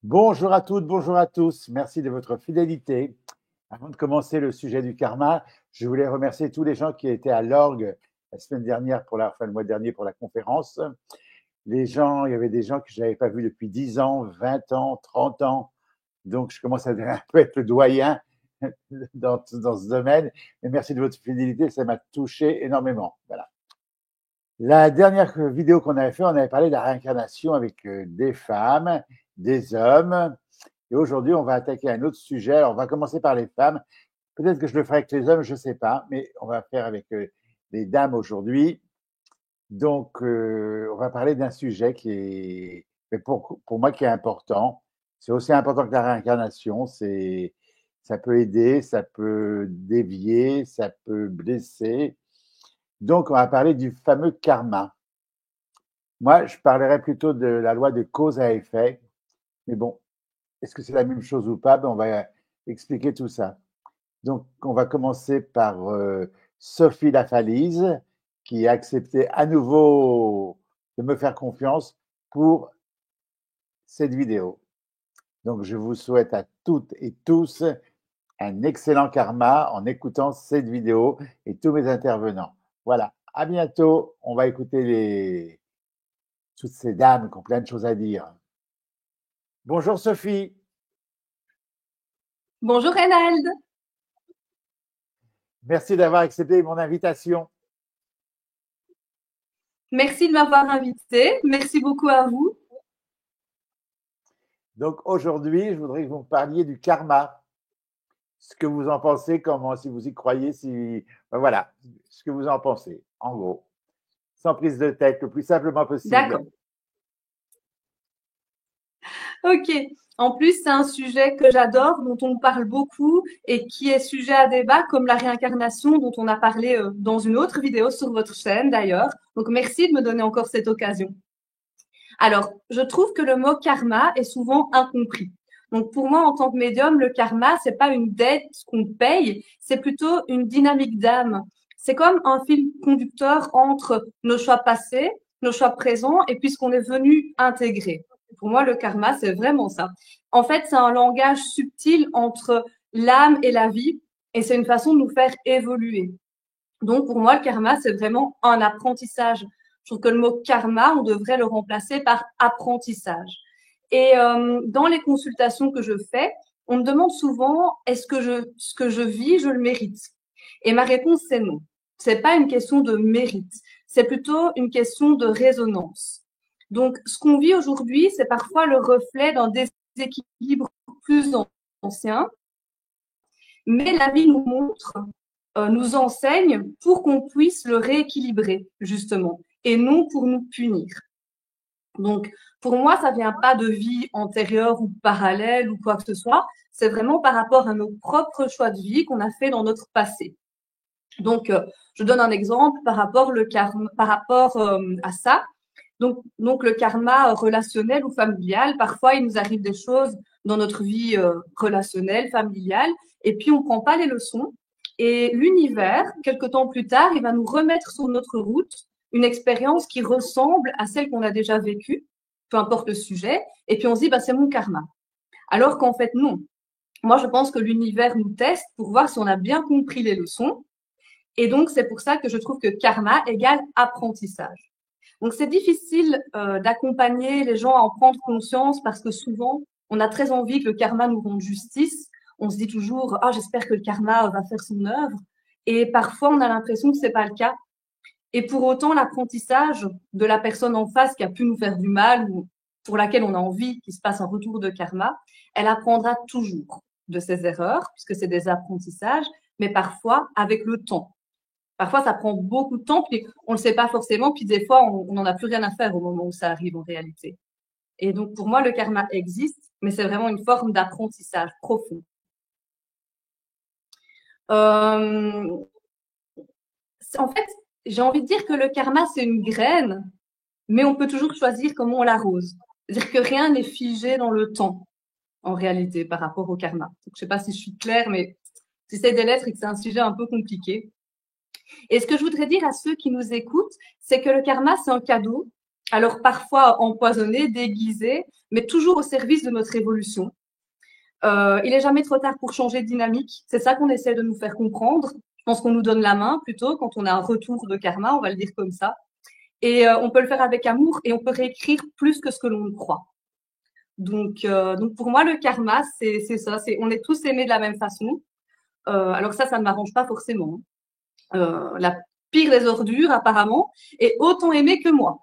Bonjour à toutes, bonjour à tous. Merci de votre fidélité. Avant de commencer le sujet du karma, je voulais remercier tous les gens qui étaient à l'orgue la semaine dernière, le mois dernier pour la conférence. Il y avait des gens que je n'avais pas vus depuis 10 ans, 20 ans, 30 ans. Donc, je commence à un peu être le doyen dans ce domaine. Mais merci de votre fidélité, ça m'a touché énormément. Voilà. La dernière vidéo qu'on avait fait, on avait parlé de la réincarnation avec des femmes, des hommes. Et aujourd'hui, on va attaquer un autre sujet. Alors, on va commencer par les femmes. Peut-être que je le ferai avec les hommes, je ne sais pas, mais on va faire avec les dames aujourd'hui. Donc, on va parler d'un sujet qui est, mais pour moi, qui est important. C'est aussi important que la réincarnation. Ça peut aider, ça peut dévier, ça peut blesser. Donc, on va parler du fameux karma. Moi, je parlerai plutôt de la loi de cause à effet. Mais bon, est-ce que c'est la même chose ou pas? On va expliquer tout ça. Donc, on va commencer par Sophie Lafalise, qui a accepté à nouveau de me faire confiance pour cette vidéo. Donc, je vous souhaite à toutes et tous un excellent karma en écoutant cette vidéo et tous mes intervenants. Voilà, à bientôt. On va écouter toutes ces dames qui ont plein de choses à dire. Bonjour Sophie. Bonjour Reynald. Merci d'avoir accepté mon invitation. Merci de m'avoir invité. Merci beaucoup à vous. Donc aujourd'hui, je voudrais que vous me parliez du karma. Ce que vous en pensez, si vous y croyez, voilà, ce que vous en pensez, en gros. Sans prise de tête, le plus simplement possible. D'accord. Ok. En plus, c'est un sujet que j'adore, dont on parle beaucoup et qui est sujet à débat, comme la réincarnation dont on a parlé dans une autre vidéo sur votre chaîne d'ailleurs. Donc merci de me donner encore cette occasion. Alors, je trouve que le mot karma est souvent incompris. Donc pour moi, en tant que médium, le karma, c'est pas une dette qu'on paye, c'est plutôt une dynamique d'âme. C'est comme un fil conducteur entre nos choix passés, nos choix présents et puis ce qu'on est venu intégrer. Pour moi, le karma, c'est vraiment ça. En fait, c'est un langage subtil entre l'âme et la vie et c'est une façon de nous faire évoluer. Donc pour moi, le karma, c'est vraiment un apprentissage. Je trouve que le mot karma, on devrait le remplacer par apprentissage. Et dans les consultations que je fais, on me demande souvent est-ce que ce que je vis, je le mérite? Et ma réponse c'est non. C'est pas une question de mérite, c'est plutôt une question de résonance. Donc ce qu'on vit aujourd'hui, c'est parfois le reflet d'un déséquilibre plus ancien, mais la vie nous montre, nous enseigne pour qu'on puisse le rééquilibrer justement, et non pour nous punir. Donc, pour moi, ça vient pas de vie antérieure ou parallèle ou quoi que ce soit. C'est vraiment par rapport à nos propres choix de vie qu'on a fait dans notre passé. Donc, je donne un exemple par rapport à ça. Donc, le karma relationnel ou familial, parfois il nous arrive des choses dans notre vie relationnelle, familiale, et puis on prend pas les leçons. Et l'univers, quelque temps plus tard, il va nous remettre sur notre route une expérience qui ressemble à celle qu'on a déjà vécue, peu importe le sujet, et puis on se dit, bah, c'est mon karma. Alors qu'en fait, non. Moi, je pense que l'univers nous teste pour voir si on a bien compris les leçons. Et donc, c'est pour ça que je trouve que karma égale apprentissage. Donc, c'est difficile d'accompagner les gens à en prendre conscience parce que souvent, on a très envie que le karma nous rende justice. On se dit toujours, ah, j'espère que le karma va faire son œuvre. Et parfois, on a l'impression que c'est pas le cas. Et pour autant, l'apprentissage de la personne en face qui a pu nous faire du mal ou pour laquelle on a envie qu'il se passe un retour de karma, elle apprendra toujours de ses erreurs, puisque c'est des apprentissages, mais parfois avec le temps. Parfois, ça prend beaucoup de temps, puis on ne le sait pas forcément, puis des fois, on n'en a plus rien à faire au moment où ça arrive en réalité. Et donc, pour moi, le karma existe, mais c'est vraiment une forme d'apprentissage profond. En fait, j'ai envie de dire que le karma, c'est une graine, mais on peut toujours choisir comment on l'arrose. C'est-à-dire que rien n'est figé dans le temps, en réalité, par rapport au karma. Donc, je sais pas si je suis claire, mais j'essaie de l'être et que c'est un sujet un peu compliqué. Et ce que je voudrais dire à ceux qui nous écoutent, c'est que le karma, c'est un cadeau Alors parfois empoisonné, déguisé, mais toujours au service de notre évolution. Il est jamais trop tard pour changer de dynamique. C'est ça qu'on essaie de nous faire comprendre. Je pense qu'on nous donne la main plutôt quand on a un retour de karma, on va le dire comme ça. Et on peut le faire avec amour et on peut réécrire plus que ce que l'on ne croit. Donc pour moi, le karma, c'est ça. C'est on est tous aimés de la même façon. Alors ça ne m'arrange pas forcément. La pire des ordures, apparemment, est autant aimée que moi.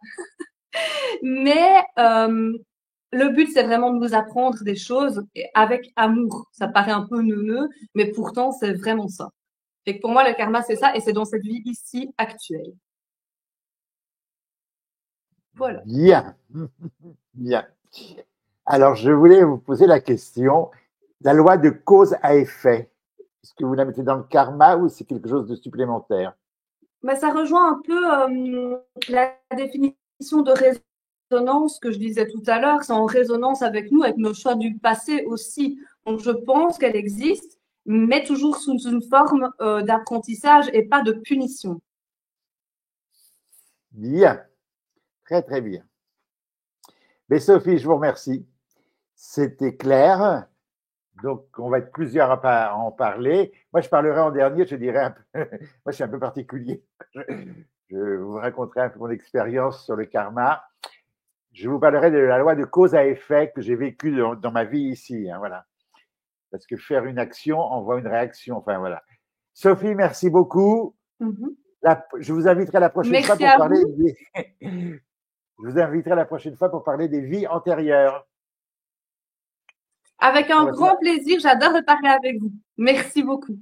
Mais le but, c'est vraiment de nous apprendre des choses avec amour. Ça paraît un peu neuneux, mais pourtant, c'est vraiment ça. Et pour moi, le karma, c'est ça, et c'est dans cette vie ici actuelle. Voilà. Bien, bien. Alors, je voulais vous poser la question, la loi de cause à effet, est-ce que vous la mettez dans le karma ou c'est quelque chose de supplémentaire? Mais ça rejoint un peu la définition de résonance que je disais tout à l'heure. C'est en résonance avec nous, avec nos choix du passé aussi. Donc, je pense qu'elle existe, mais toujours sous une forme d'apprentissage et pas de punition. Bien, très très bien. Mais Sophie, je vous remercie. C'était clair. Donc, on va être plusieurs à en parler. Moi, je parlerai en dernier, je dirais un peu. Moi, je suis un peu particulier. Je vous raconterai un peu mon expérience sur le karma. Je vous parlerai de la loi de cause à effet que j'ai vécue dans ma vie ici. Hein, voilà. Parce que faire une action envoie une réaction. Enfin, voilà. Sophie, merci beaucoup. Mm-hmm. Je vous inviterai la prochaine fois Merci pour à parler vous. des... Je vous inviterai la prochaine fois pour parler des vies antérieures. Avec un On va, grand plaisir, j'adore de parler avec vous. Merci beaucoup.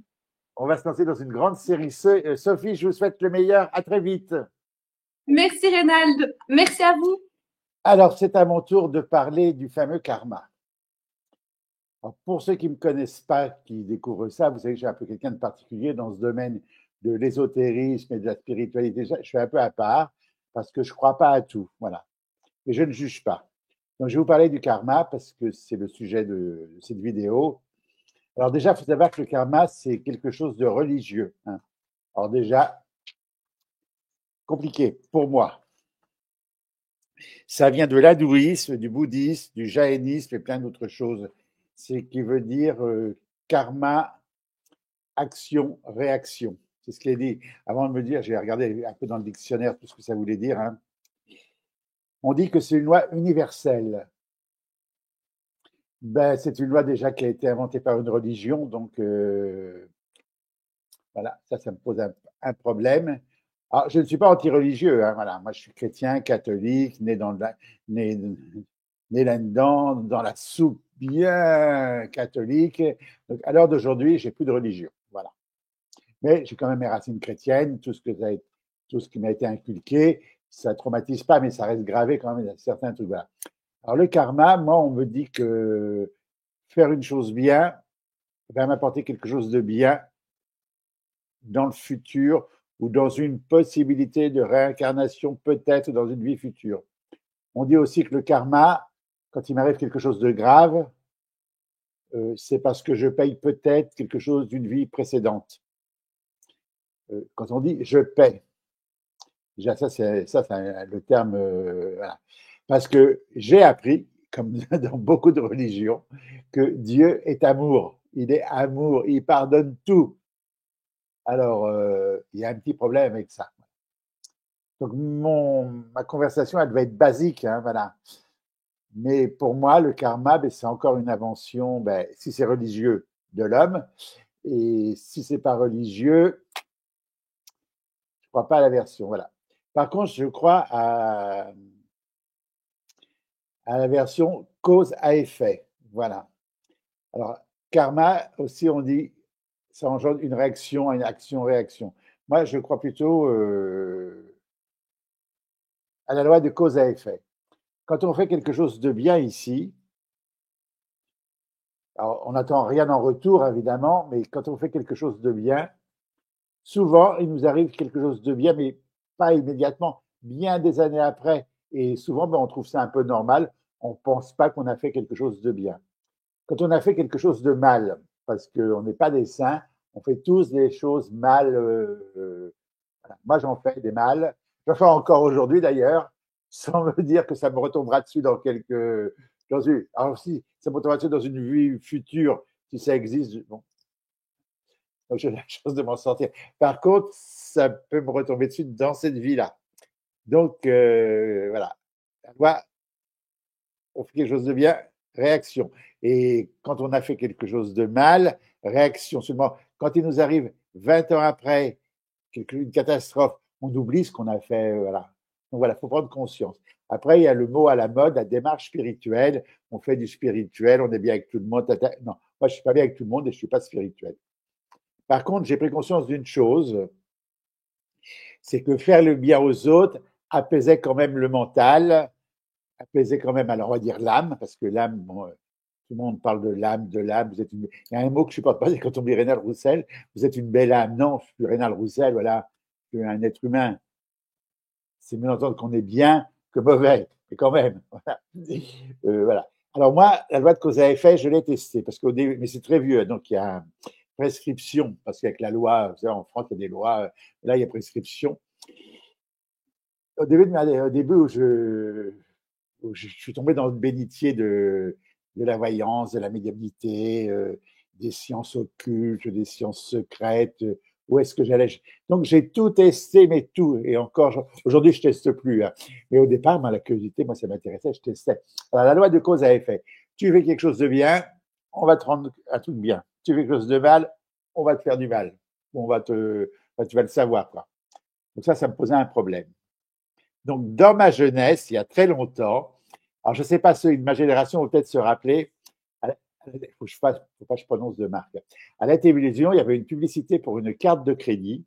on va se lancer dans une grande série. Sophie, je vous souhaite le meilleur. À très vite. Merci Reynald. Merci à vous. Alors, c'est à mon tour de parler du fameux karma. Alors, pour ceux qui ne me connaissent pas, qui découvrent ça, vous savez que j'ai un peu quelqu'un de particulier dans ce domaine de l'ésotérisme et de la spiritualité. Je suis un peu à part parce que je ne crois pas à tout. Voilà. Et je ne juge pas. Donc, je vais vous parler du karma parce que c'est le sujet de cette vidéo. Alors déjà, il faut savoir que le karma, c'est quelque chose de religieux. Hein. Alors déjà, compliqué pour moi. Ça vient de l'hindouisme, du bouddhisme, du jaïnisme et plein d'autres choses. C'est qui veut dire karma, action, réaction. C'est ce qu'il est dit. Avant de me dire, j'ai regardé un peu dans le dictionnaire tout ce que ça voulait dire. Hein. On dit que c'est une loi universelle. Ben, c'est une loi déjà qui a été inventée par une religion, donc voilà, ça me pose un problème. Alors, je ne suis pas anti-religieux, hein, voilà. Moi, je suis chrétien, catholique, né, né là-dedans, dans la soupe bien catholique. Donc, à l'heure d'aujourd'hui, j'ai plus de religion, voilà. Mais j'ai quand même mes racines chrétiennes, tout ce qui m'a été inculqué, ça traumatise pas, mais ça reste gravé quand même, il y a certains trucs, voilà. Alors, le karma, moi, on me dit que faire une chose bien va m'apporter quelque chose de bien dans le futur ou dans une possibilité de réincarnation peut-être dans une vie future. On dit aussi que le karma, quand il m'arrive quelque chose de grave, c'est parce que je paye peut-être quelque chose d'une vie précédente. Quand on dit je paie, déjà ça c'est le terme, voilà. Parce que j'ai appris, comme dans beaucoup de religions, que Dieu est amour. Il est amour, il pardonne tout. Alors, il y a un petit problème avec ça. Donc, ma conversation, elle devait être basique, hein, voilà. Mais pour moi, le karma, ben, c'est encore une invention, ben, si c'est religieux, de l'homme. Et si c'est pas religieux, je crois pas à la version, voilà. Par contre, je crois à la version cause à effet, voilà. Alors, karma, aussi, on dit, ça engendre une réaction, une action-réaction. Moi, je crois plutôt à la loi de cause à effet. Quand on fait quelque chose de bien ici, alors on n'attend rien en retour, évidemment, mais quand on fait quelque chose de bien, souvent, il nous arrive quelque chose de bien, mais pas immédiatement, bien des années après. Et souvent, ben, on trouve ça un peu normal. On ne pense pas qu'on a fait quelque chose de bien. Quand on a fait quelque chose de mal, parce qu'on n'est pas des saints, on fait tous des choses mal. Voilà. Moi, j'en fais des mal. J'en fais encore aujourd'hui, d'ailleurs. sans me dire que ça me retombera dessus alors si ça me retombera dessus dans une vie future, si ça existe, bon, donc j'ai la chance de m'en sortir. Par contre, ça peut me retomber dessus dans cette vie-là. Donc, voilà. La loi, on fait quelque chose de bien, réaction. Et quand on a fait quelque chose de mal, réaction seulement. Quand il nous arrive 20 ans après une catastrophe, on oublie ce qu'on a fait. Voilà. Donc voilà, il faut prendre conscience. Après, il y a le mot à la mode, la démarche spirituelle. On fait du spirituel, on est bien avec tout le monde. Non, moi, je suis pas bien avec tout le monde et je suis pas spirituel. Par contre, j'ai pris conscience d'une chose, c'est que faire le bien aux autres apaisait quand même le mental, apaisait quand même, alors on va dire l'âme, parce que l'âme, bon, tout le monde parle de l'âme, de l'âme. Il y a un mot que je ne supporte pas, c'est quand on dit Rénal Roussel, vous êtes une belle âme. Non, je suis plus Rénal Roussel, voilà, je suis un être humain. C'est mieux d'entendre qu'on est bien que mauvais, mais quand même. Voilà. Voilà. Alors moi, la loi de cause à effet, je l'ai testée, parce qu'au début, mais c'est très vieux, donc il y a prescription, parce qu'avec la loi, vous savez, en France, il y a des lois, là, il y a prescription. Au début où je suis tombé dans le bénitier de la voyance, de la médiumnité, des sciences occultes, des sciences secrètes. Où est-ce que j'allais? Donc j'ai tout testé, mais tout. Et encore, aujourd'hui, je teste plus. Hein. Mais au départ, la curiosité, moi, ça m'intéressait, je testais. Alors la loi de cause à effet. Tu fais quelque chose de bien, on va te rendre un truc bien. Tu fais quelque chose de mal, on va te faire du mal. Tu vas le savoir, quoi. Donc ça me posait un problème. Donc, dans ma jeunesse, il y a très longtemps, alors je ne sais pas, ceux de ma génération vont peut-être se rappeler, il ne faut pas que je prononce de marque. À la télévision, il y avait une publicité pour une carte de crédit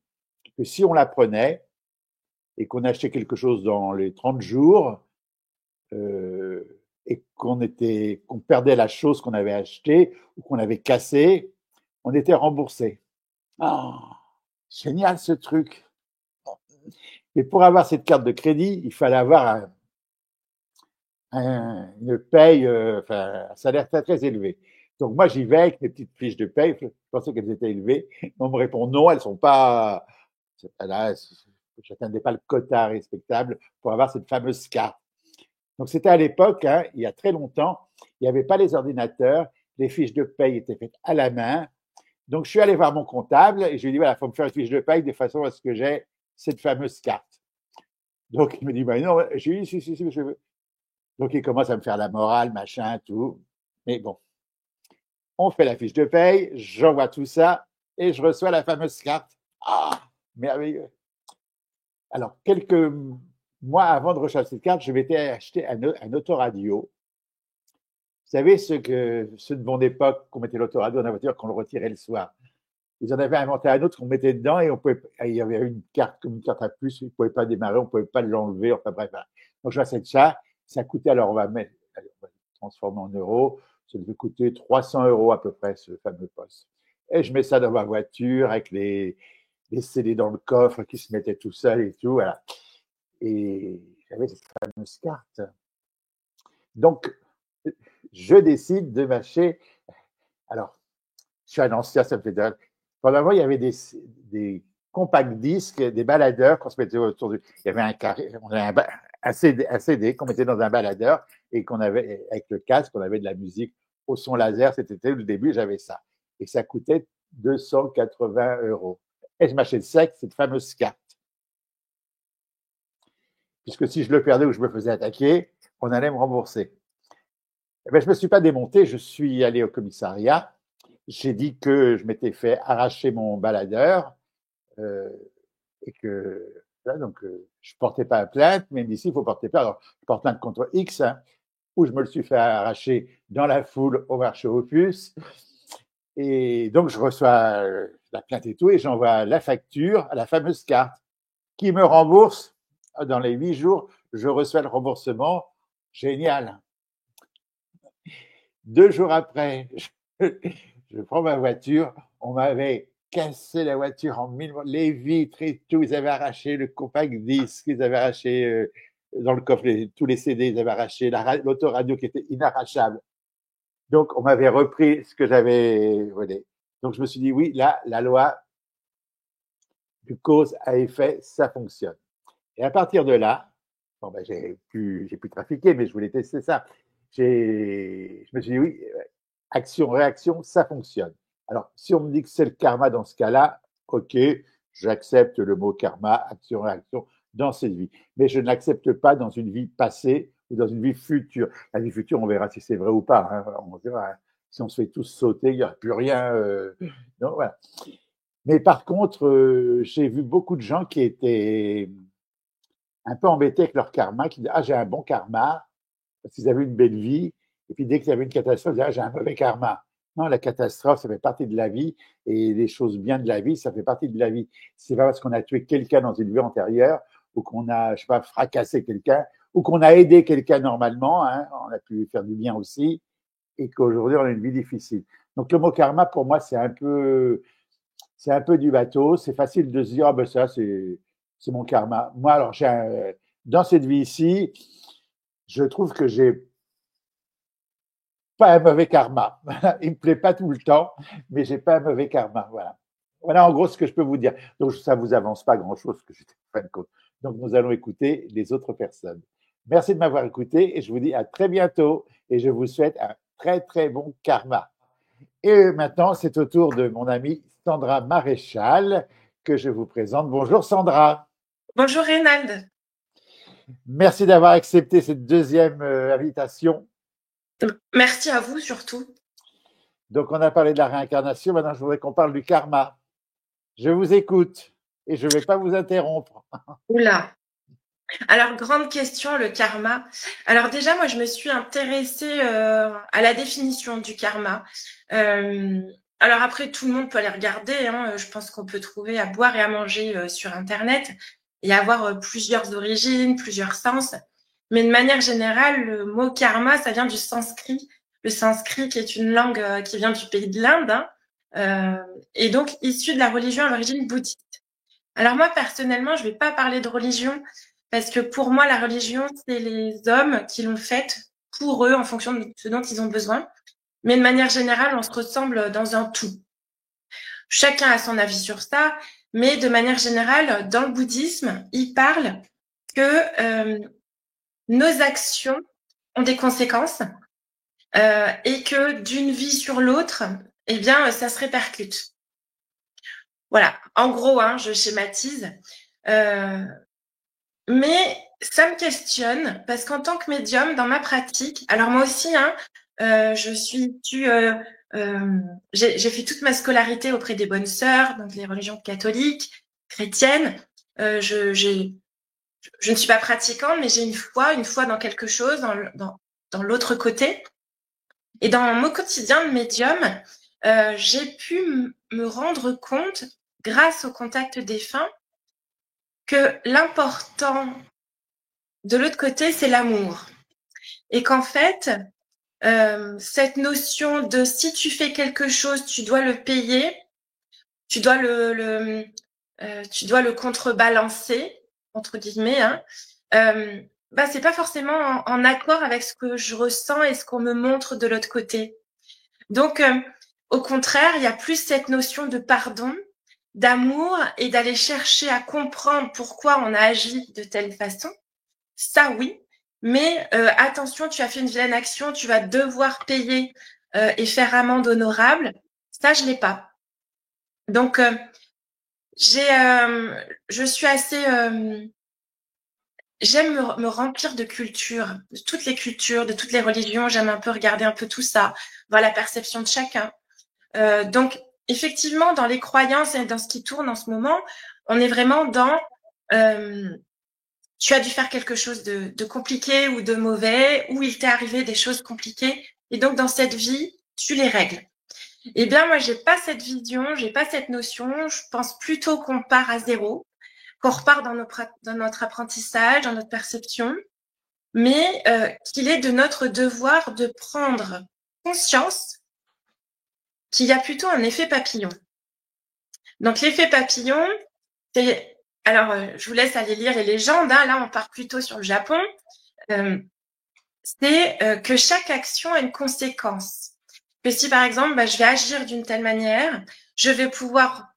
que si on la prenait et qu'on achetait quelque chose dans les 30 jours et qu'on perdait la chose qu'on avait achetée ou qu'on avait cassée, on était remboursé. Oh, génial ce truc. Mais pour avoir cette carte de crédit, il fallait avoir une paye, un salaire très, très élevé. Donc, moi, j'y vais avec mes petites fiches de paye. Je pensais qu'elles étaient élevées. On me répond non, elles sont pas, là, je n'atteindais pas le quota respectable pour avoir cette fameuse carte. Donc, c'était à l'époque, hein, il y a très longtemps, il n'y avait pas les ordinateurs, les fiches de paye étaient faites à la main. Donc, je suis allé voir mon comptable et je lui ai dit, voilà, il faut me faire une fiche de paye de façon à ce que j'ai cette fameuse carte. Donc, il me dit, bah, non, j'ai dit, si, je veux. Donc, il commence à me faire la morale, machin, tout. Mais bon, on fait la fiche de paye, j'envoie tout ça et je reçois la fameuse carte. Ah, merveilleux. Alors, quelques mois avant de recevoir cette carte, je m'étais acheté un autoradio. Vous savez, ceux de mon époque, qu'on mettait l'autoradio dans la voiture, qu'on le retirait le soir. Ils en avaient inventé un autre qu'on mettait dedans et il y avait une carte, comme une carte à puce, on ne pouvait pas démarrer, on ne pouvait pas l'enlever, enfin bref. Donc, je achète ça coûtait, alors on va le transformer en euros, ça devait coûter 300 € à peu près, ce fameux poste. Et je mets ça dans ma voiture avec les CD dans le coffre qui se mettaient tout seul et tout, voilà. Et j'avais cette fameuse carte. Donc, je décide de m'acheter. Alors, je suis un ancien, ça me fait drôle. Pendant un moment, il y avait des compact disques, des baladeurs qu'on se mettait autour du. Il y avait un carré, on avait un CD qu'on mettait dans un baladeur et qu'on avait, avec le casque, on avait de la musique au son laser. C'était le début, j'avais ça. Et ça coûtait 280 €. Et je m'achetais ça avec cette fameuse carte. Puisque si je le perdais ou je me faisais attaquer, on allait me rembourser. Eh bien, je ne me suis pas démonté, je suis allé au commissariat. J'ai dit que je m'étais fait arracher mon baladeur et que là, donc, je ne portais pas plainte, mais d'ici, il faut porter plainte. Alors, je porte plainte contre X, hein, où je me le suis fait arracher dans la foule au marché aux puces. Et donc, je reçois la plainte et tout, et j'envoie la facture à la fameuse carte qui me rembourse. Dans les 8 jours, je reçois le remboursement. Génial. 2 jours après, je prends ma voiture. On m'avait cassé la voiture en mille, les vitres et tout. Ils avaient arraché le compact disque, ils avaient arraché dans le coffre tous les CD, ils avaient arraché l'autoradio qui était inarrachable. Donc, on m'avait repris ce que j'avais volé. Donc, je me suis dit, oui, là, la loi du cause à effet, ça fonctionne. Et à partir de là, Bon, ben, j'ai pu trafiquer, mais je voulais tester ça. Je me suis dit, oui, action, réaction, ça fonctionne. Alors, si on me dit que c'est le karma dans ce cas-là, ok, j'accepte le mot karma, action, réaction, dans cette vie. Mais je ne l'accepte pas dans une vie passée ou dans une vie future. La vie future, on verra si c'est vrai ou pas. Hein. On verra. Hein. Si on se fait tous sauter, il n'y aura plus rien. Donc, voilà. Mais par contre, j'ai vu beaucoup de gens qui étaient un peu embêtés avec leur karma, qui disaient, ah, j'ai un bon karma, parce qu'ils avaient une belle vie. Et puis dès qu'il y avait une catastrophe, ils disaient, ah, j'ai un mauvais karma. Non, la catastrophe, ça fait partie de la vie, et les choses bien de la vie, ça fait partie de la vie. C'est pas parce qu'on a tué quelqu'un dans une vie antérieure, ou qu'on a, je sais pas, fracassé quelqu'un, ou qu'on a aidé quelqu'un normalement, hein, on a pu faire du bien aussi, et qu'aujourd'hui on a une vie difficile. Donc le mot karma, pour moi, c'est un peu du bateau. C'est facile de se dire, ah ben ça, c'est mon karma. Moi, alors, dans cette vie-ci, je trouve que j'ai pas un mauvais karma. Il me plaît pas tout le temps, mais j'ai pas un mauvais karma. Voilà. Voilà en gros ce que je peux vous dire. Donc ça vous avance pas grand-chose, que j'étais en fin de compte. Donc nous allons écouter les autres personnes. Merci de m'avoir écouté et je vous dis à très bientôt et je vous souhaite un très très bon karma. Et maintenant, c'est au tour de mon amie Sandra Maréchal que je vous présente. Bonjour Sandra. Bonjour Reynald. Merci d'avoir accepté cette deuxième invitation. Merci à vous surtout. Donc, on a parlé de la réincarnation. Maintenant, je voudrais qu'on parle du karma. Je vous écoute et je ne vais pas vous interrompre. Oula. Alors, grande question, le karma. Alors déjà, moi, je me suis intéressée à la définition du karma. Alors après, tout le monde peut aller regarder. Hein. Je pense qu'on peut trouver à boire et à manger sur Internet et avoir plusieurs origines, plusieurs sens. Mais de manière générale, le mot karma, ça vient du sanskrit. Le sanskrit qui est une langue qui vient du pays de l'Inde, hein, et donc issu de la religion à l'origine bouddhiste. Alors moi, personnellement, je vais pas parler de religion parce que pour moi, la religion, c'est les hommes qui l'ont faite pour eux en fonction de ce dont ils ont besoin. Mais de manière générale, on se ressemble dans un tout. Chacun a son avis sur ça, mais de manière générale, dans le bouddhisme, il parle que nos actions ont des conséquences et que d'une vie sur l'autre, eh bien, ça se répercute. Voilà, en gros, hein, je schématise. Mais ça me questionne parce qu'en tant que médium, dans ma pratique, alors moi aussi, hein, j'ai fait toute ma scolarité auprès des bonnes sœurs, donc les religions catholiques, chrétiennes. Je ne suis pas pratiquante, mais j'ai une foi dans quelque chose, dans l'autre côté. Et dans mon quotidien de médium, j'ai pu me rendre compte, grâce au contact défunt, que l'important de l'autre côté, c'est l'amour. Et qu'en fait, cette notion de si tu fais quelque chose, tu dois le payer, tu dois le contrebalancer, entre guillemets, hein, c'est pas forcément en accord avec ce que je ressens et ce qu'on me montre de l'autre côté. Donc, au contraire, il y a plus cette notion de pardon, d'amour et d'aller chercher à comprendre pourquoi on a agi de telle façon. Ça, oui. Mais attention, tu as fait une vilaine action, tu vas devoir payer et faire amende honorable. Ça, je l'ai pas. Donc, je suis assez... j'aime me remplir de culture, de toutes les cultures, de toutes les religions. J'aime un peu regarder un peu tout ça, voir la perception de chacun. Donc, effectivement, dans les croyances et dans ce qui tourne en ce moment, on est vraiment dans tu as dû faire quelque chose de compliqué ou de mauvais, ou il t'est arrivé des choses compliquées, et donc dans cette vie, tu les règles. Eh bien, moi, j'ai pas cette vision, j'ai pas cette notion. Je pense plutôt qu'on part à zéro, qu'on repart dans notre apprentissage, dans notre perception, mais qu'il est de notre devoir de prendre conscience qu'il y a plutôt un effet papillon. Donc, l'effet papillon, c'est... Alors, je vous laisse aller lire les légendes. Hein. Là, on part plutôt sur le Japon. C'est que chaque action a une conséquence. Que si, par exemple, je vais agir d'une telle manière, je vais pouvoir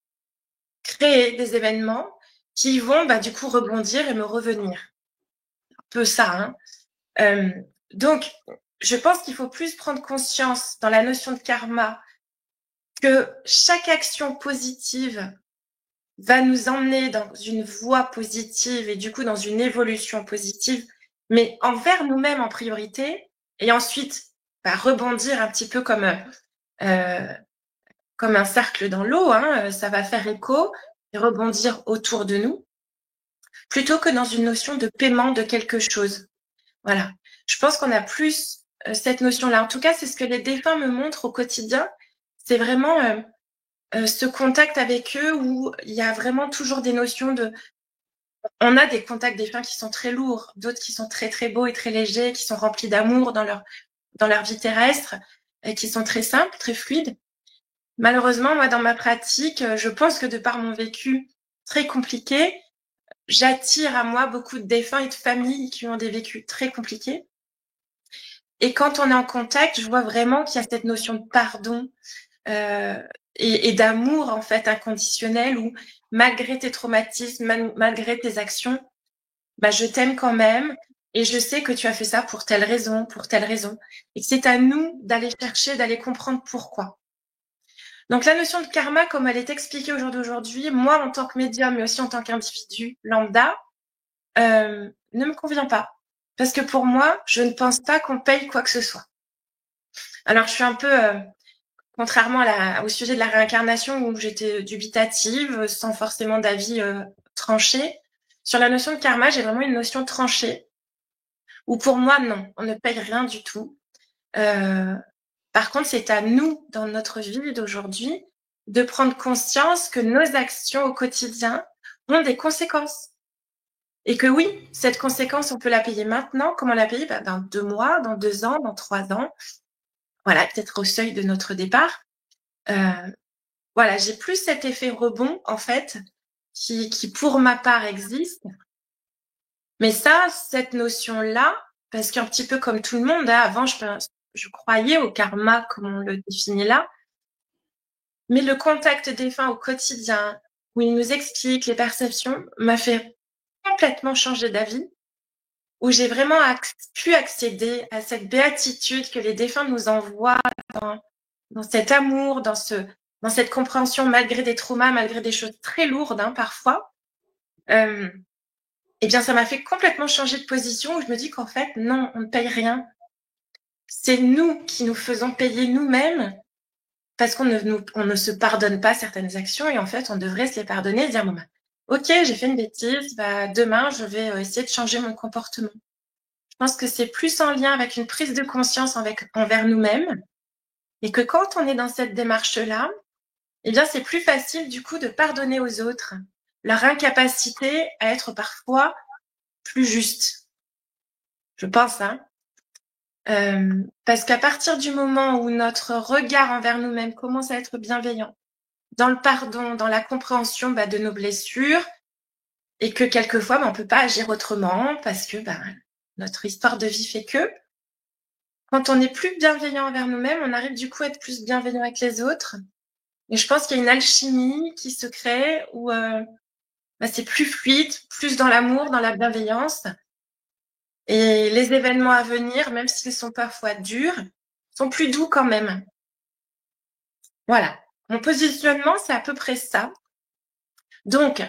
créer des événements qui vont, du coup, rebondir et me revenir. peu ça. Donc, je pense qu'il faut plus prendre conscience dans la notion de karma que chaque action positive va nous emmener dans une voie positive et du coup dans une évolution positive, mais envers nous-mêmes en priorité, et ensuite rebondir un petit peu comme un cercle dans l'eau, ça va faire écho et rebondir autour de nous, plutôt que dans une notion de paiement de quelque chose. Voilà. Je pense qu'on a plus cette notion-là. En tout cas, c'est ce que les défunts me montrent au quotidien. C'est vraiment ce contact avec eux où il y a vraiment toujours des notions de... On a des contacts défunts qui sont très lourds, d'autres qui sont très très beaux et très légers, qui sont remplis d'amour dans leur vie terrestre, et qui sont très simples, très fluides. Malheureusement, moi, dans ma pratique, je pense que de par mon vécu très compliqué, j'attire à moi beaucoup de défunts et de familles qui ont des vécus très compliqués. Et quand on est en contact, je vois vraiment qu'il y a cette notion de pardon et d'amour en fait inconditionnel où malgré tes traumatismes, malgré tes actions, je t'aime quand même et je sais que tu as fait ça pour telle raison, et que c'est à nous d'aller chercher, d'aller comprendre pourquoi. Donc la notion de karma, comme elle est expliquée au jour d'aujourd'hui, moi en tant que médium, mais aussi en tant qu'individu lambda, ne me convient pas. Parce que pour moi, je ne pense pas qu'on paye quoi que ce soit. Alors je suis un peu, contrairement au sujet de la réincarnation où j'étais dubitative, sans forcément d'avis tranché, sur la notion de karma, j'ai vraiment une notion tranchée, où pour moi, non, on ne paye rien du tout. Par contre, c'est à nous, dans notre vie d'aujourd'hui, de prendre conscience que nos actions au quotidien ont des conséquences. Et que oui, cette conséquence, on peut la payer maintenant, comme on l'a payée dans 2 mois, dans 2 ans, dans 3 ans. Voilà, peut-être au seuil de notre départ. Voilà, j'ai plus cet effet rebond, en fait, qui pour ma part existe. Mais ça, cette notion-là, parce qu'un petit peu comme tout le monde, avant, je croyais au karma, comme on le définit là. Mais le contact défunt au quotidien, où il nous explique les perceptions, m'a fait complètement changer d'avis, où j'ai vraiment pu accéder à cette béatitude que les défunts nous envoient dans cet amour, dans cette compréhension, malgré des traumas, malgré des choses très lourdes, parfois. Eh bien, ça m'a fait complètement changer de position où je me dis qu'en fait, non, on ne paye rien. C'est nous qui nous faisons payer nous-mêmes parce qu'on ne se pardonne pas certaines actions et en fait, on devrait se les pardonner et dire, bon, ok, j'ai fait une bêtise, demain, je vais essayer de changer mon comportement. Je pense que c'est plus en lien avec une prise de conscience envers nous-mêmes et que quand on est dans cette démarche-là, eh bien, c'est plus facile du coup de pardonner aux autres leur incapacité à être parfois plus juste. Je pense, parce qu'à partir du moment où notre regard envers nous-mêmes commence à être bienveillant, dans le pardon, dans la compréhension de nos blessures, et que quelquefois, on peut pas agir autrement parce que notre histoire de vie fait que, quand on est plus bienveillant envers nous-mêmes, on arrive du coup à être plus bienveillant avec les autres. Et je pense qu'il y a une alchimie qui se crée où c'est plus fluide, plus dans l'amour, dans la bienveillance. Et les événements à venir, même s'ils sont parfois durs, sont plus doux quand même. Voilà. Mon positionnement, c'est à peu près ça. Donc,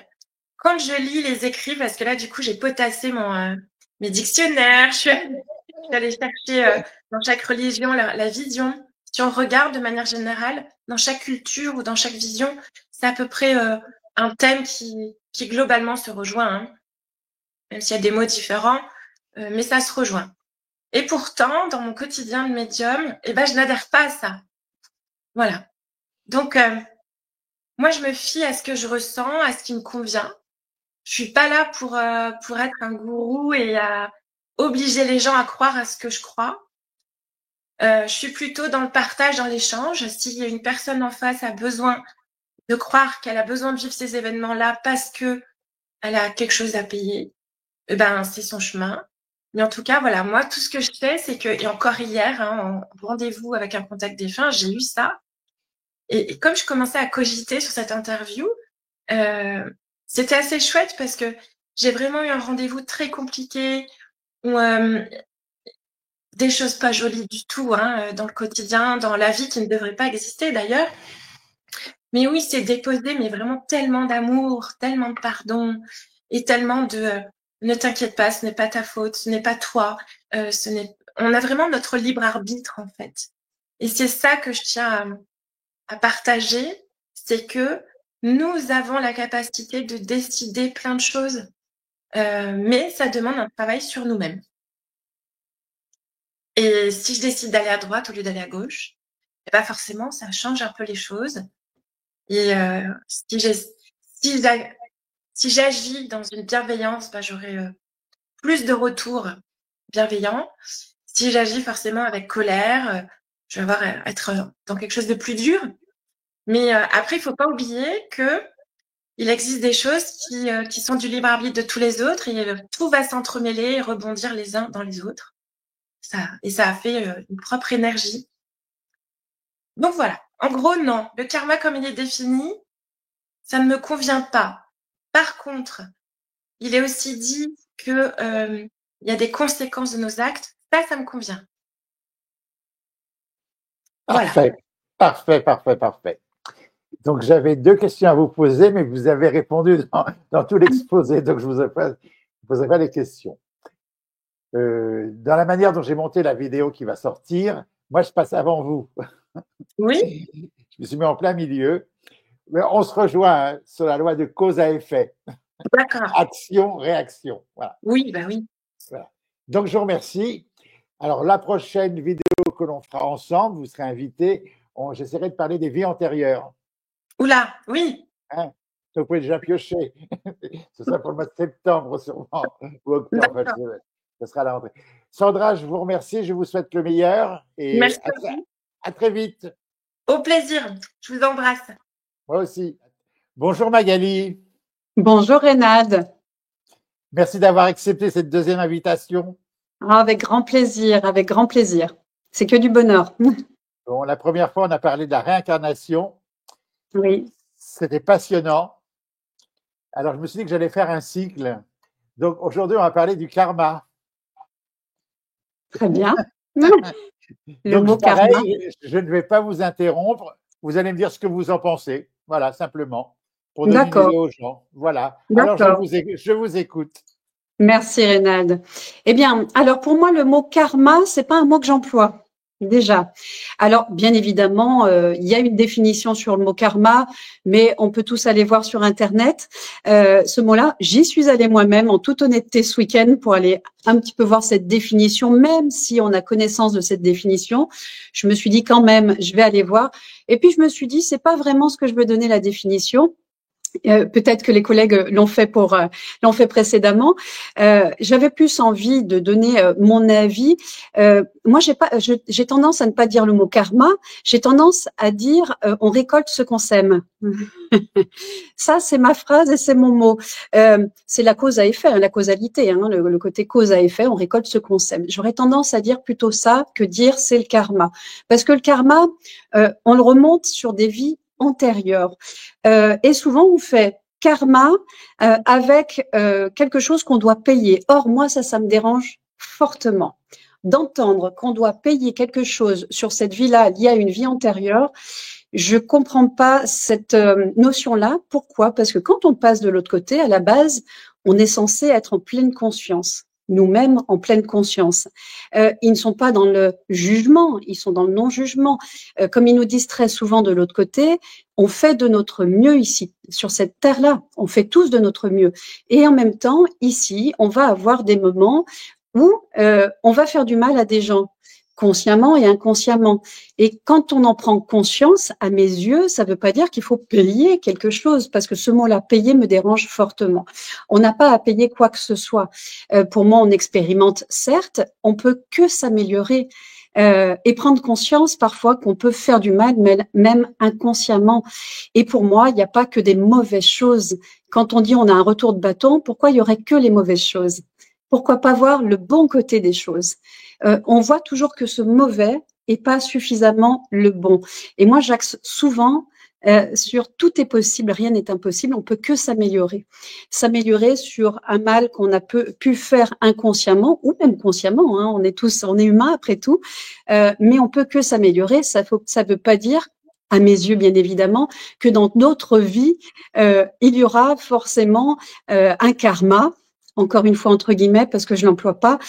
quand je lis les écrits, parce que là, du coup, j'ai potassé mes dictionnaires, je suis allée chercher dans chaque religion la vision. Si on regarde de manière générale, dans chaque culture ou dans chaque vision, c'est à peu près un thème qui globalement se rejoint, même s'il y a des mots différents, mais ça se rejoint. Et pourtant, dans mon quotidien de médium, je n'adhère pas à ça. Voilà. Donc, moi, je me fie à ce que je ressens, à ce qui me convient. Je suis pas là pour être un gourou et à obliger les gens à croire à ce que je crois. Je suis plutôt dans le partage, dans l'échange. Si une personne en face a besoin de croire qu'elle a besoin de vivre ces événements-là parce que elle a quelque chose à payer, c'est son chemin. Mais en tout cas, voilà, moi, tout ce que je fais, c'est que, et encore hier, en rendez-vous avec un contact défunt, j'ai eu ça. Et comme je commençais à cogiter sur cette interview, c'était assez chouette parce que j'ai vraiment eu un rendez-vous très compliqué ou des choses pas jolies du tout, hein, dans le quotidien, dans la vie qui ne devrait pas exister d'ailleurs. Mais oui, c'est déposer, mais vraiment tellement d'amour, tellement de pardon et tellement de ne t'inquiète pas, ce n'est pas ta faute, ce n'est pas toi, on a vraiment notre libre arbitre en fait. Et c'est ça que je tiens à partager, c'est que nous avons la capacité de décider plein de choses, mais ça demande un travail sur nous-mêmes. Et si je décide d'aller à droite au lieu d'aller à gauche, et ben forcément, ça change un peu les choses. Et si j'agis dans une bienveillance, ben, j'aurai plus de retours bienveillants. Si j'agis forcément avec colère, je vais être dans quelque chose de plus dur. Mais après, il faut pas oublier que il existe des choses qui sont du libre arbitre de tous les autres et tout va s'entremêler et rebondir les uns dans les autres. Ça a fait une propre énergie. Donc voilà. En gros, non. Le karma comme il est défini, ça ne me convient pas. Par contre, il est aussi dit que il y a des conséquences de nos actes. Ça me convient. Parfait, parfait, parfait, parfait. Donc, j'avais 2 questions à vous poser, mais vous avez répondu dans tout l'exposé, donc je ne vous poserai pas les questions. Dans la manière dont j'ai monté la vidéo qui va sortir, moi, je passe avant vous. Oui. Je me suis mis en plein milieu. Mais on se rejoint hein, sur la loi de cause à effet. D'accord. Action, réaction. Voilà. Oui, bah oui. Voilà. Donc, je vous remercie. Alors, la prochaine vidéo que l'on fera ensemble, vous serez invité. J'essaierai de parler des vies antérieures. Oula, oui. Hein, donc, vous pouvez déjà piocher. Ce sera pour le mois de septembre, sûrement, ou octobre. Ce sera la rentrée. Sandra, je vous remercie. Je vous souhaite le meilleur. Et merci à très vite. Au plaisir. Je vous embrasse. Moi aussi. Bonjour Magali. Bonjour Reynald. Merci d'avoir accepté cette deuxième invitation. Avec grand plaisir, avec grand plaisir. C'est que du bonheur. Bon, la première fois, on a parlé de la réincarnation. Oui. C'était passionnant. Alors, je me suis dit que j'allais faire un cycle. Donc, aujourd'hui, on va parler du karma. Très bien. Le mot pareil, karma. Je ne vais pas vous interrompre. Vous allez me dire ce que vous en pensez. Voilà, simplement. Pour donner une idée aux gens. Voilà. Alors, je vous écoute. Merci, Reynald. Eh bien, alors pour moi, le mot karma, c'est pas un mot que j'emploie. Déjà. Alors, bien évidemment, il y a une définition sur le mot karma, mais on peut tous aller voir sur Internet. Ce mot-là, j'y suis allée moi-même en toute honnêteté ce week-end pour aller un petit peu voir cette définition, même si on a connaissance de cette définition. Je me suis dit quand même, je vais aller voir. Et puis, je me suis dit, c'est pas vraiment ce que je veux donner la définition. Peut-être que les collègues l'ont fait précédemment. J'avais plus envie de donner mon avis. Moi, j'ai tendance à ne pas dire le mot karma. J'ai tendance à dire on récolte ce qu'on sème. Ça, c'est ma phrase et c'est mon mot. C'est la cause à effet, hein, la causalité, hein, le côté cause à effet. On récolte ce qu'on sème. J'aurais tendance à dire plutôt ça que dire c'est le karma, parce que le karma, on le remonte sur des vies antérieures. Et souvent, on fait karma avec quelque chose qu'on doit payer. Or, moi, ça me dérange fortement. D'entendre qu'on doit payer quelque chose sur cette vie-là liée à une vie antérieure, je comprends pas cette notion-là. Pourquoi? Parce que quand on passe de l'autre côté, à la base, on est censé être en pleine conscience. Nous-mêmes en pleine conscience. Ils ne sont pas dans le jugement, ils sont dans le non-jugement. Comme ils nous disent très souvent de l'autre côté, on fait de notre mieux ici, sur cette terre-là. On fait tous de notre mieux. Et en même temps, ici, on va avoir des moments où on va faire du mal à des gens, consciemment et inconsciemment. Et quand on en prend conscience, à mes yeux, ça ne veut pas dire qu'il faut payer quelque chose, parce que ce mot-là, payer, me dérange fortement. On n'a pas à payer quoi que ce soit. Pour moi, on expérimente, certes, on peut que s'améliorer et prendre conscience parfois qu'on peut faire du mal, même inconsciemment. Et pour moi, il n'y a pas que des mauvaises choses. Quand on dit on a un retour de bâton, pourquoi il y aurait que les mauvaises choses? Pourquoi pas voir le bon côté des choses? On voit toujours que ce mauvais et pas suffisamment le bon. Et moi, j'axe souvent sur tout est possible, rien n'est impossible, on peut que s'améliorer. S'améliorer sur un mal qu'on a pu faire inconsciemment ou même consciemment, hein, on est humain après tout, mais on peut que s'améliorer. Ça veut pas dire, à mes yeux bien évidemment, que dans notre vie, il y aura forcément un karma, encore une fois entre guillemets parce que je l'emploie pas,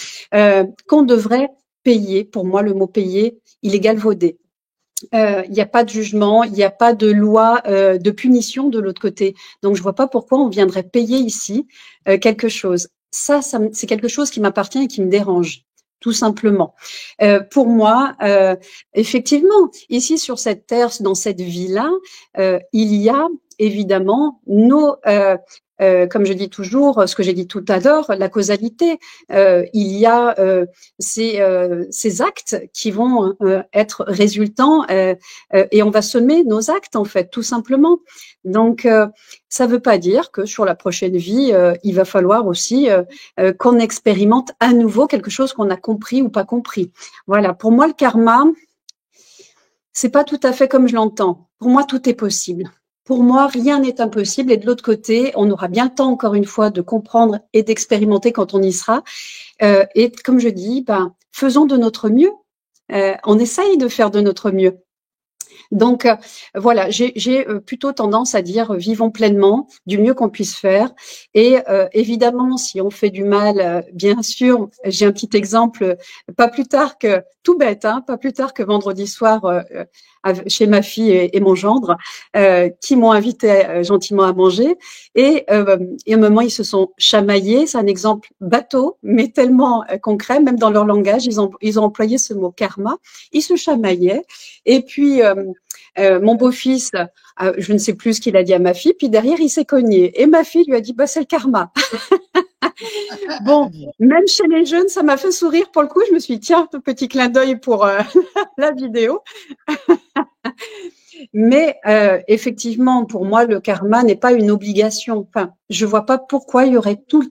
qu'on devrait payer. Pour moi, le mot payer, il est galvaudé. Il n'y a pas de jugement, il n'y a pas de loi de punition de l'autre côté. Donc, je vois pas pourquoi on viendrait payer ici quelque chose. Ça c'est quelque chose qui m'appartient et qui me dérange, tout simplement. Pour moi, effectivement, ici sur cette terre, dans cette vie-là, il y a évidemment comme je dis toujours, ce que j'ai dit tout à l'heure, la causalité. Il y a ces actes qui vont être résultants et on va semer nos actes en fait, tout simplement. Donc, ça ne veut pas dire que sur la prochaine vie, il va falloir aussi qu'on expérimente à nouveau quelque chose qu'on a compris ou pas compris. Voilà. Pour moi, le karma, c'est pas tout à fait comme je l'entends. Pour moi, tout est possible. Pour moi, rien n'est impossible. Et de l'autre côté, on aura bien le temps, encore une fois, de comprendre et d'expérimenter quand on y sera. Et comme je dis, faisons de notre mieux. On essaye de faire de notre mieux. Donc voilà, j'ai plutôt tendance à dire vivons pleinement du mieux qu'on puisse faire. Et évidemment, si on fait du mal, bien sûr, j'ai un petit exemple, pas plus tard que tout bête, hein, pas plus tard que vendredi soir chez ma fille et mon gendre, qui m'ont invité gentiment à manger. Et à un moment, ils se sont chamaillés. C'est un exemple bateau, mais tellement concret, même dans leur langage, ils ont employé ce mot karma. Ils se chamaillaient. Et puis mon beau-fils, je ne sais plus ce qu'il a dit à ma fille, puis derrière il s'est cogné. Et ma fille lui a dit c'est le karma. Bon, même chez les jeunes, ça m'a fait sourire pour le coup. Je me suis dit tiens, petit clin d'œil pour la vidéo. Mais effectivement, pour moi, le karma n'est pas une obligation. Enfin, je vois pas pourquoi il y aurait tout le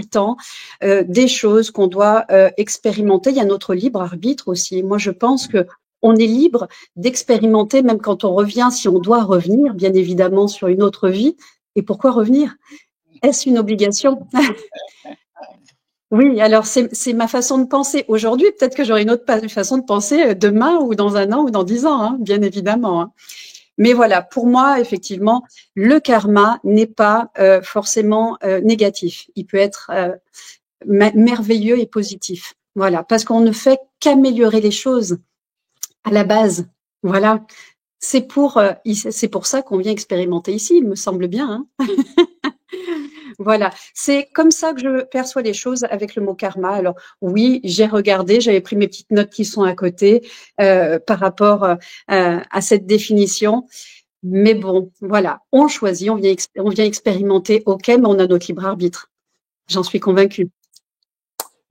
temps, des choses qu'on doit expérimenter. Il y a notre libre arbitre aussi. Moi, je pense que on est libre d'expérimenter, même quand on revient, si on doit revenir, bien évidemment, sur une autre vie. Et pourquoi revenir? Est-ce une obligation? Oui, alors c'est ma façon de penser aujourd'hui. Peut-être que j'aurai une autre façon de penser demain ou dans un an ou dans 10 ans, hein, bien évidemment. Hein. Mais voilà, pour moi, effectivement, le karma n'est pas forcément négatif. Il peut être merveilleux et positif. Voilà, parce qu'on ne fait qu'améliorer les choses à la base. Voilà, c'est pour ça qu'on vient expérimenter ici, il me semble bien. Hein. Voilà, c'est comme ça que je perçois les choses avec le mot karma. Alors oui, j'ai regardé, j'avais pris mes petites notes qui sont à côté par rapport à cette définition. Mais bon, voilà, on choisit, on vient expérimenter, ok, mais on a notre libre arbitre. J'en suis convaincue.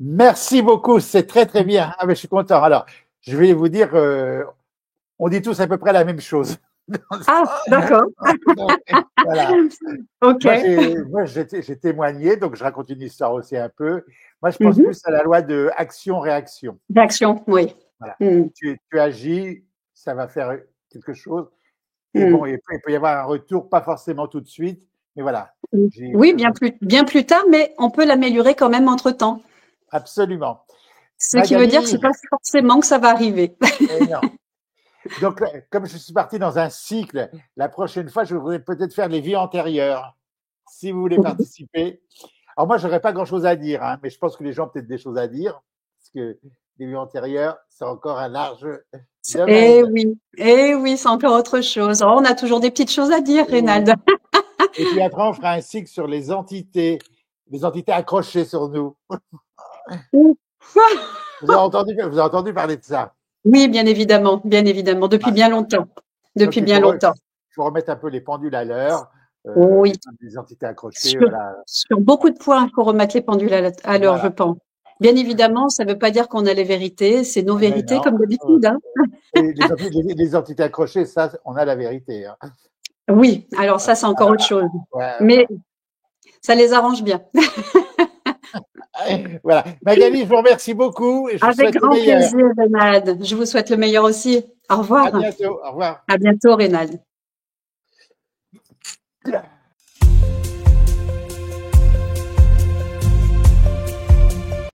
Merci beaucoup, c'est très très bien. Ah, mais je suis content. Alors, je vais vous dire, on dit tous à peu près la même chose. Ah, d'accord. Voilà. Ok. Moi, j'ai témoigné, donc je raconte une histoire aussi un peu. Moi, je pense plus à la loi de action-réaction. D'action, oui. Voilà. Tu agis, ça va faire quelque chose. Et bon, il peut y avoir un retour, pas forcément tout de suite, mais voilà. Oui, bien plus tard, mais on peut l'améliorer quand même entre-temps. Absolument. Ce qui veut dire que c'est pas forcément que ça va arriver. Non. Donc, comme je suis parti dans un cycle, la prochaine fois, je voudrais peut-être faire les vies antérieures, si vous voulez participer. Alors moi, j'aurais pas grand-chose à dire, hein, mais je pense que les gens ont peut-être des choses à dire, parce que les vies antérieures, c'est encore un large domaine. Eh oui, c'est encore autre chose. Oh, on a toujours des petites choses à dire, Reynald. Et puis après, on fera un cycle sur les entités accrochées sur nous. Vous avez entendu parler de ça? Oui, bien évidemment, depuis bien longtemps. Depuis bien longtemps. Il faut remettre un peu les pendules à l'heure. Oui. Les entités accrochées. Sur beaucoup de points, il faut remettre les pendules à l'heure, je pense. Bien évidemment, ça ne veut pas dire qu'on a les vérités, c'est nos vérités comme d'habitude. Hein. Les entités accrochées, ça, on a la vérité. Hein. Oui, alors ça, c'est encore autre chose. Mais ça les arrange bien. Voilà. Magali, je vous remercie beaucoup. Et je Avec grand plaisir, Reynald. Je vous souhaite le meilleur aussi. Au revoir. À bientôt. Au revoir. À bientôt, Reynald. Blah.